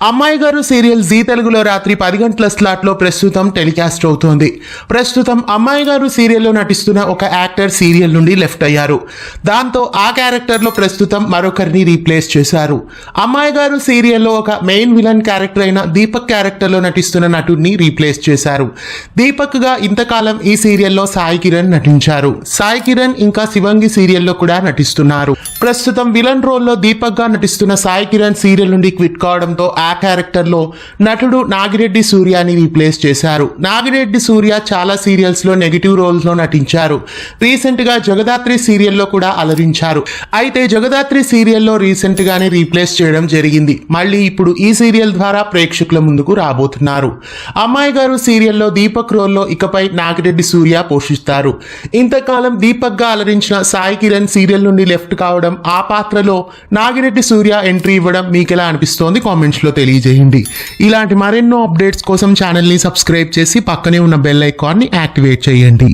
అమ్మాయి గారు serial G తెలుగులో రాత్రి 10 గంటల స్లాట్లో ప్రస్తుతం టెలికాస్ట్ అవుతోంది. ప్రస్తుతం అమ్మాయి గారు సీరియల్లో నటిస్తున్న ఒక యాక్టర్ సీరియల్ నుండి లెఫ్ట్ అయ్యారు. దాంతో ఆ క్యారెక్టర్లో ప్రస్తుతం మరొకరిని రీప్లేస్ చేశారు. అమ్మాయి గారు సీరియల్లో ఒక మెయిన్ విలన్ క్యారెక్టర్ అయిన దీపక్ క్యారెక్టర్లో నటిస్తున్న నటుడిని రీప్లేస్ చేశారు. దీపక్గా ఇంతకాలం ఈ సీరియల్లో సాయి కిరణ్ నటించారు. సాయి కిరణ్ ఇంకా శివంగి సీరియల్లో కూడా నటిస్తున్నారు. ప్రస్తుతం విలన్ రోల్లో దీపక్గా నటిస్తున్న సాయి కిరణ్ సీరియల్ నుండి క్విట్ కావడంతో ఆ క్యారెక్టర్లో నటుడు నాగిరెడ్డి సూర్యాని రీప్లేస్ చేశారు. నాగిరెడ్డి సూర్య చాలా సీరియల్స్లో నెగిటివ్ రోల్స్లో నటించారు. రీసెంట్గా జగదాత్రి సీరియల్లో కూడా అలరించారు. అయితే జగదాత్రి సీరియల్లో రీసెంట్గానే రీప్లేస్ చేయడం జరిగింది. మళ్ళీ ఇప్పుడు ఈ సీరియల్ ద్వారా ప్రేక్షకుల ముందుకు రాబోతున్నారు. అమ్మాయి గారు సీరియల్లో దీపక్ రోల్లో ఇకపై నాగిరెడ్డి సూర్య పోషిస్తారు. ఇంతకాలం దీపక్గా అలరించిన సాయి కిరణ్ సీరియల్ నుండి లెఫ్ట్ కావడం, ఆ పాత్రలో నాగిరెడ్డి సూర్య ఎంట్రీ ఇవ్వడం మీకెలా అనిపిస్తోంది? కామెంట్స్లో తెలియజేయండి. ఇలాంటి మరెన్నో అప్డేట్స్ కోసం ఛానల్ని సబ్స్క్రైబ్ చేసి పక్కనే ఉన్న బెల్ ఐకాన్ని యాక్టివేట్ చేయండి.